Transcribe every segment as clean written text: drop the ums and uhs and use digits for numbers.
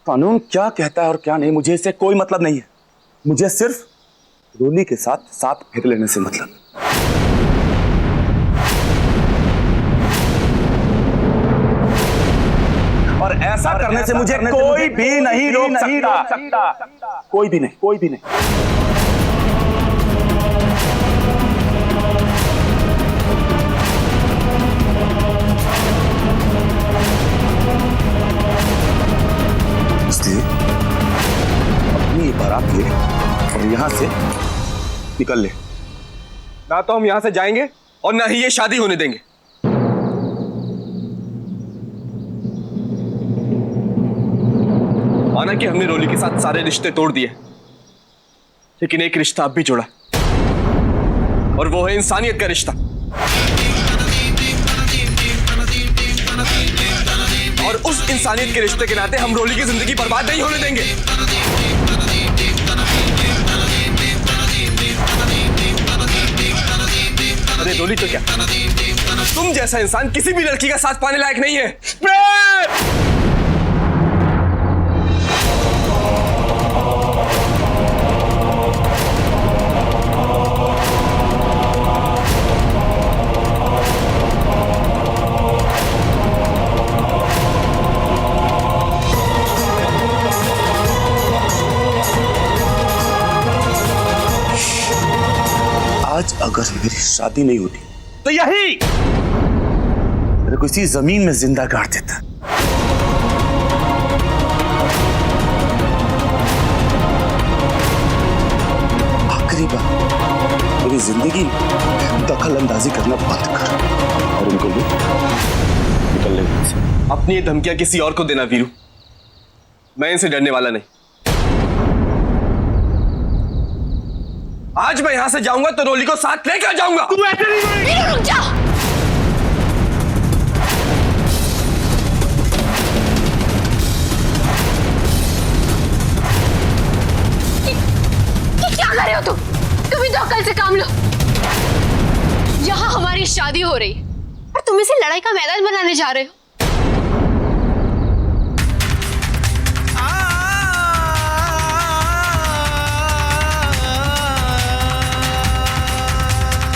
कानून क्या कहता है और क्या नहीं, मुझे इससे कोई मतलब नहीं है। मुझे सिर्फ रोली के साथ साथ फेर लेने से मतलब। और ऐसा करने से मुझे कोई भी नहीं रोक सकता। कोई भी नहीं, कोई भी नहीं। इसलिए अपनी ये बारात ले और यहां से निकल ले। ना तो हम यहां से जाएंगे और ना ही ये शादी होने देंगे। माना कि हमने रोली के साथ सारे रिश्ते तोड़ दिए, लेकिन एक रिश्ता अब भी जुड़ा, और वो है इंसानियत का रिश्ता। और उस इंसानियत के रिश्ते के नाते हम रोली की जिंदगी बर्बाद नहीं होने देंगे। अरे रोली तो क्या, तुम जैसा इंसान किसी भी लड़की का साथ पाने लायक नहीं है। आज अगर मेरी शादी नहीं होती तो यही मेरे को इसी जमीन में जिंदा गाड़ देता। आखिरी बार मेरी जिंदगी में दखल अंदाजी करना बंद कर और उनको भी निकलने दे। अपनी ये धमकियां किसी और को देना वीरू, मैं इनसे डरने वाला नहीं। आज मैं यहां से जाऊंगा तो रोली को साथ लेकर जाऊंगा। तू ऐसे नहीं करेगी। रुक जा। ये क्या कर रहे हो तुम? तुम ही तो अकल से काम लो। यहाँ हमारी शादी हो रही और तुम इसे लड़ाई का मैदान बनाने जा रहे हो।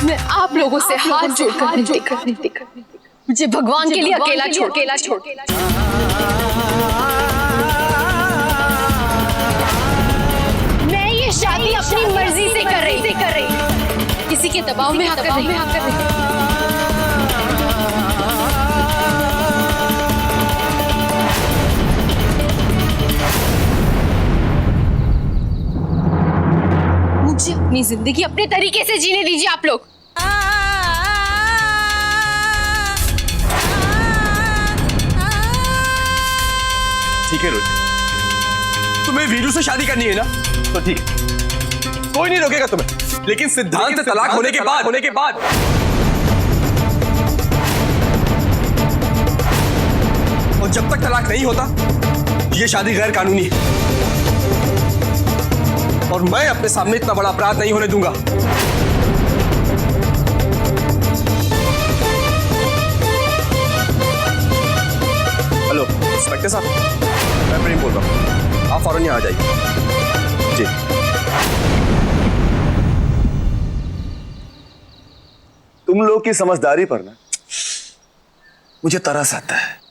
मैं आप लोगों से हाथ जोड़कर विनती करती मुझे भगवान के लिए अकेला छोड़। मैं ये शादी अपनी मर्जी से कर रही, किसी के दबाव में आकर नहीं। मुझे अपनी जिंदगी अपने तरीके से जीने दीजिए आप लोग। ठीक है रोली, तुम्हें वीरू से शादी करनी है ना, तो ठीक है, कोई नहीं रोकेगा तुम्हें। लेकिन सिद्धांत तलाक होने के बाद और जब तक तलाक नहीं होता ये शादी गैर कानूनी है, और मैं अपने सामने इतना बड़ा अपराध नहीं होने दूंगा। हेलो इंस्पेक्टर साहब, मैं प्रेम बोल रहा हूँ, आप फौरन यहाँ आ जाइए। जी। तुम लोग की समझदारी पर ना मुझे तरस आता है।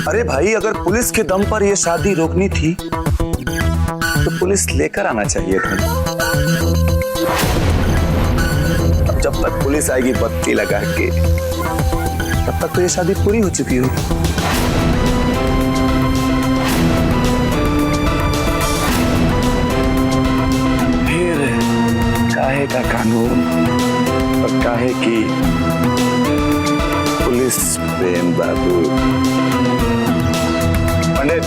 अरे भाई, अगर पुलिस के दम पर यह शादी रोकनी थी तो पुलिस लेकर आना चाहिए था। अब जब तक पुलिस आएगी बत्ती लगा के, तब तक तो ये शादी पूरी हो चुकी होगी। फिर काहे का कानून और काहे की पुलिस। प्रेम बाबू, पंडित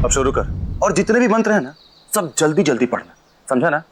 अब शुरू कर, और जितने भी मंत्र हैं ना सब जल्दी जल्दी पढ़ना, समझा ना?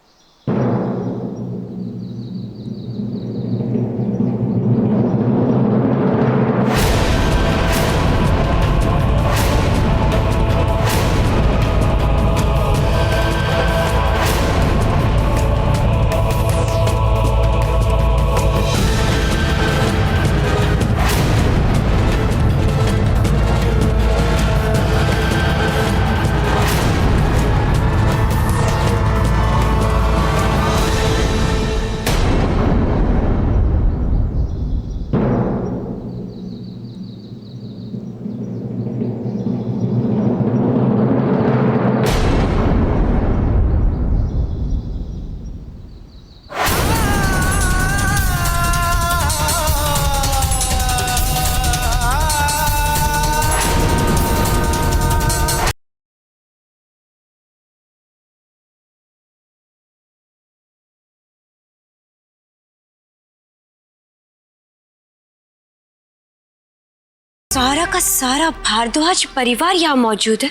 सारा का सारा भारद्वाज परिवार यहाँ मौजूद है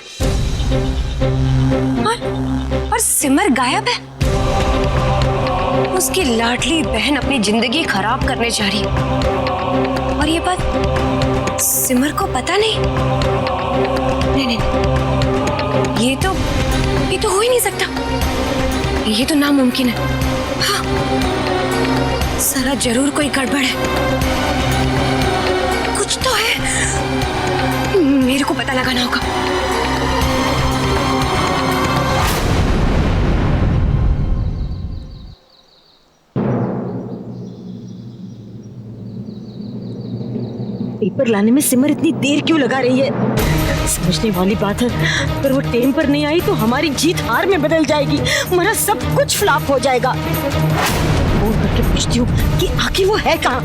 और सिमर गायब है। उसकी लाडली बहन अपनी जिंदगी खराब करने जा रही है और ये बात सिमर को पता नहीं। नहीं, ये तो हो ही नहीं सकता। ये तो नामुमकिन है। हाँ, सारा जरूर कोई गड़बड़ है, कुछ तो है। मेरे को पता लगाना होगा। पेपर लाने में सिमर इतनी देर क्यों लगा रही है? समझने वाली बात है, अगर वो टाइम पर नहीं आई तो हमारी जीत हार में बदल जाएगी, हमारा सब कुछ फ्लॉप हो जाएगा। फोन करके पूछती हूँ कि आखिर वो है कहाँ।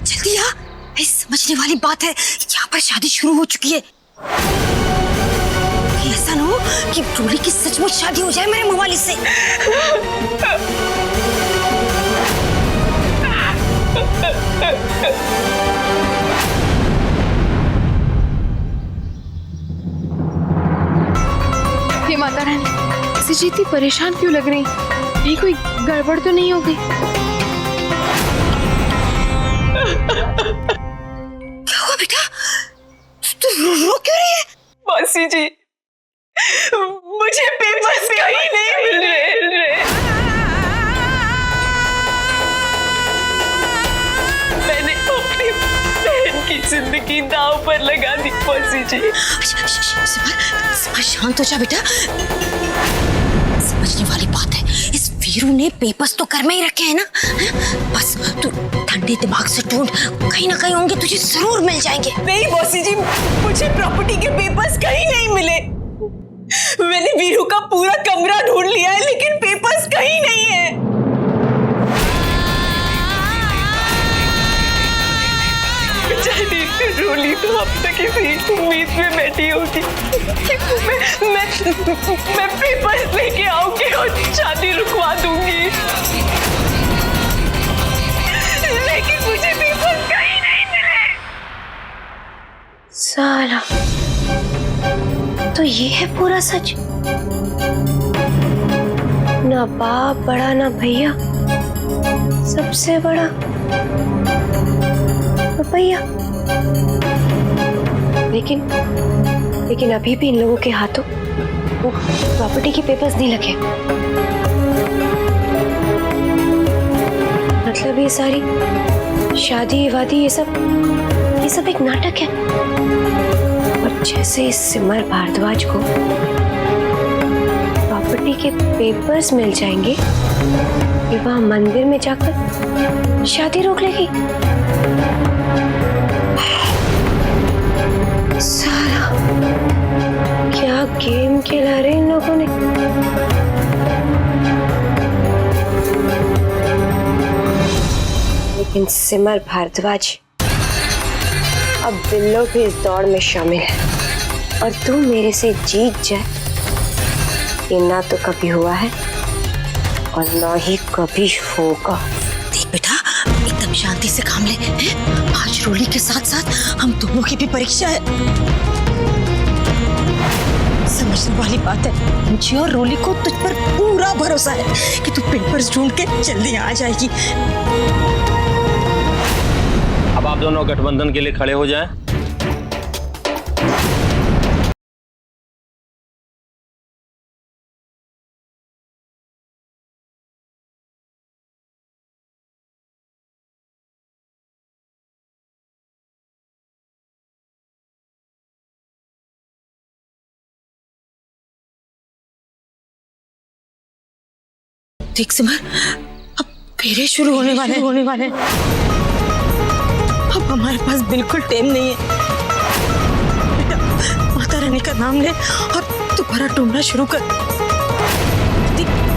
जल्दी आ, समझने वाली बात है, यहाँ पर शादी शुरू हो चुकी है। ऐसा ना हो कि रोली की सचमुच शादी हो जाए मेरे मवाली से। हे माता रानी, सिजी इतनी परेशान क्यों लग रही? कहीं कोई गड़बड़ तो नहीं हो गई? क्या हुआ बेटा? तू रो क्यों रही है? मौसी जी, मुझे पेपर्स कहीं नहीं मिल रहे। मैंने अपनी बहन की जिंदगी दांव पर लगा दी मौसी जी। सिमर, शांत हो जा बेटा। समझने वाली बात है, इस वीरू ने पेपर्स तो घर में ही रखे हैं ना। बस तू ठंडे दिमाग से ढूंढ, कहीं ना कहीं होंगे, तुझे जरूर मिल जाएंगे। नहीं मौसी जी, मुझे प्रॉपर्टी के पेपर्स कहीं नहीं मिले। मैंने वीरू का पूरा कमरा ढूंढ लिया है, लेकिन पेपर्स कहीं नहीं है। रोली तो अब तक इसी उम्मीद में बैठी होगी कि मैं पेपर्स लेके आऊंगी और शादी रुकवा दूंगी, लेकिन मुझे पेपर्स कहीं नहीं मिले। साला, तो ये है पूरा सच। ना बाप बड़ा ना भैया, सबसे बड़ा भैया। लेकिन अभी भी इन लोगों के हाथों वो प्रॉपर्टी के पेपर्स नहीं लगे। मतलब ये सारी शादी वादी ये सब एक नाटक है। और जैसे इस सिमर भारद्वाज को प्रॉपर्टी के पेपर्स मिल जाएंगे, विवाह मंदिर में जाकर शादी रोक लेगी। साला, क्या गेम खेला रहे इन लोगों ने। लेकिन सिमर भारद्वाज अब बिल्लो भी इस दौड़ में शामिल है, और तू मेरे से जीत जाए, ये ना तो कभी हुआ है और ना ही कभी होगा। देख बेटा, एकदम शांति से काम ले हैं? आज रोली के साथ साथ हम दोनों की भी परीक्षा है। समझने वाली बात है, मुझे और रोली को तुझ पर पूरा भरोसा है कि तू पेपर्स ढूंढ के जल्दी आ जाएगी। अब आप दोनों गठबंधन के लिए खड़े हो जाएं। देख सिमर, अब फेरे शुरू होने वाले। अब हमारे पास बिल्कुल टाइम नहीं है। बेटा, माता रानी का नाम ले और दोबारा ढूंढना शुरू कर।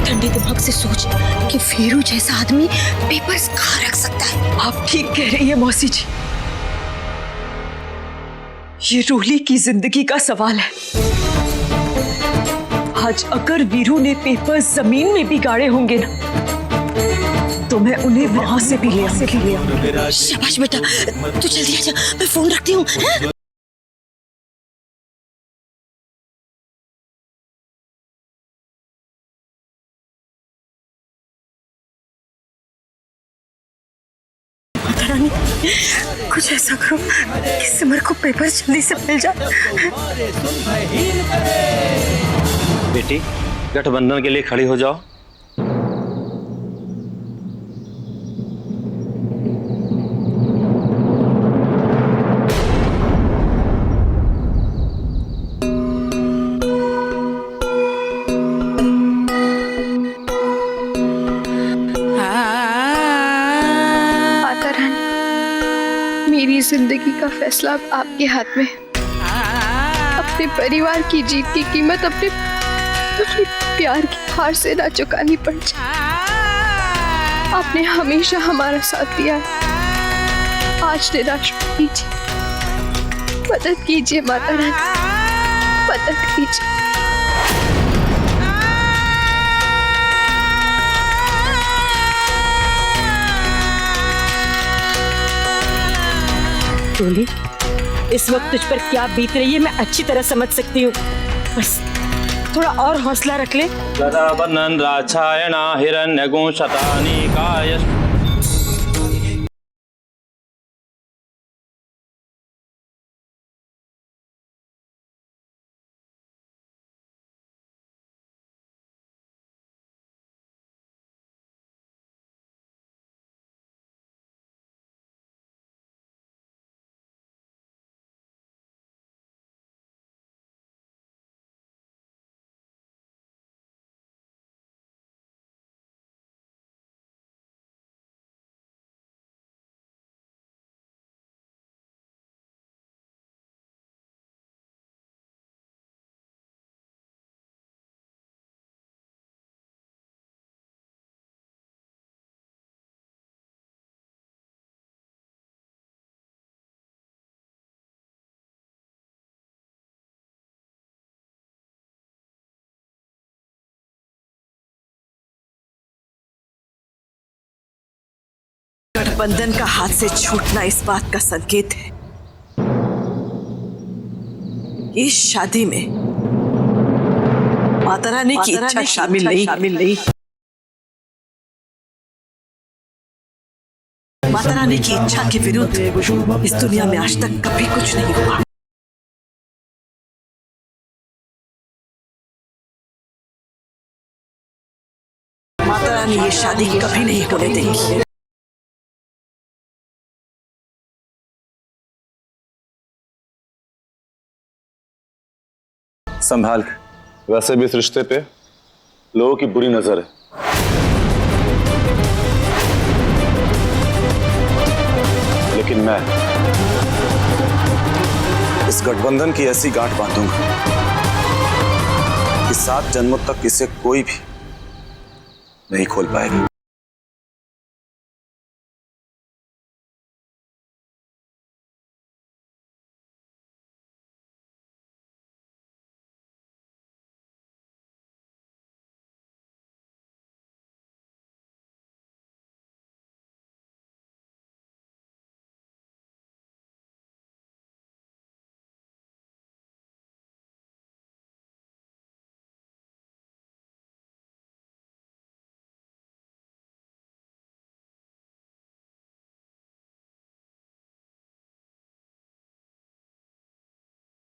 ठंडे दिमाग से सोच कि वीरू जैसा आदमी पेपर्स कहाँ रख सकता है। आप ठीक कह रही है मौसी जी, ये रूली की जिंदगी का सवाल है। आज अगर वीरू ने पेपर्स जमीन में भी गाड़े होंगे ना, तो मैं उन्हें वहां से भी ले आऊंगी। शाबाश बेटा, तू जल्दी आजा, मैं फोन रखती हूँ। माता रानी, कुछ ऐसा करो कि सिमर को पेपर जल्दी से मिल जाए। बेटी, गठबंधन के लिए खड़ी हो जाओ। माता रानी, मेरी जिंदगी का फैसला अब आपके हाथ में। अपने परिवार की जीत की कीमत अपने प्यार की हार से ना चुकानी पड़ जाए। आपने हमेशा हमारा साथ दिया है, आज निराश मत कीजिए। मदद कीजिए माता रानी, मदद कीजिए। रूली, इस वक्त तुझ पर क्या बीत रही है मैं अच्छी तरह समझ सकती हूँ। बस थोड़ा और हौसला रख ले। गदाबंधन राक्षायण हिरण्यगुं शतानीकाय। गठबंधन का हाथ से छूटना इस बात का संकेत है इस शादी में माता रानी की इच्छा शामिल नहीं। माता रानी की इच्छा के विरुद्ध इस दुनिया में आज तक कभी कुछ नहीं हुआ। माता रानी ये शादी कभी नहीं होने देगी। संभाल के। वैसे भी इस रिश्ते पे लोगों की बुरी नजर है। लेकिन मैं इस गठबंधन की ऐसी गांठ बांधूंगा कि 7 जन्मों तक इसे कोई भी नहीं खोल पाएगा।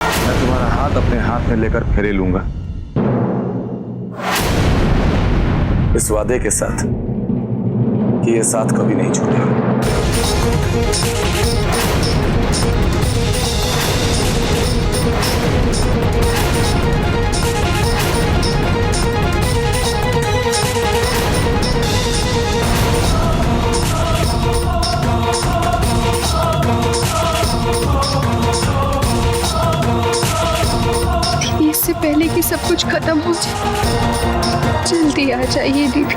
मैं तुम्हारा हाथ अपने हाथ में लेकर फेरे लूंगा, इस वादे के साथ कि ये साथ कभी नहीं छूटेगा। सब कुछ खत्म हो जाए। जल्दी आ जाइए दीदी।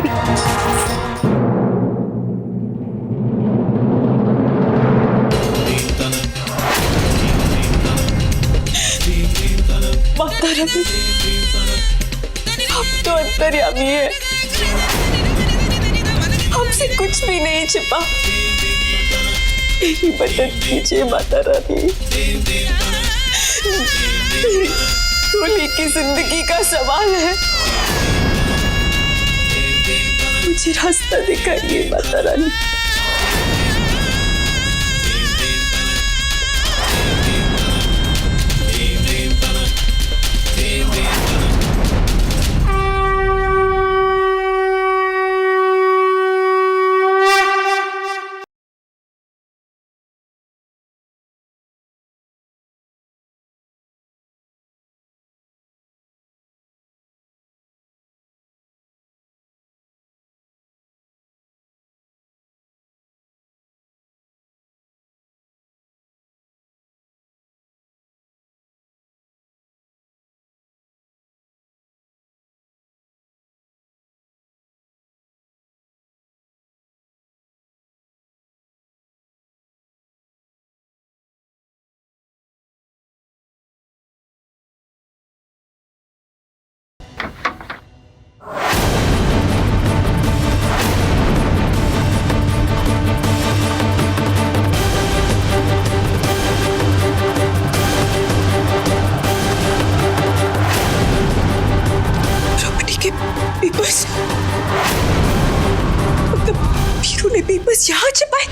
माता रानी, आप तो अंतर्यामी है, हमसे कुछ भी नहीं छिपा। मेरी मदद कीजिए माता रानी। दूल्हे की जिंदगी का सवाल है, मुझे रास्ता दिखाइए माता रानी। पेपर्स, मतलब वीरू ने पेपर्स यहाँ छिपाए।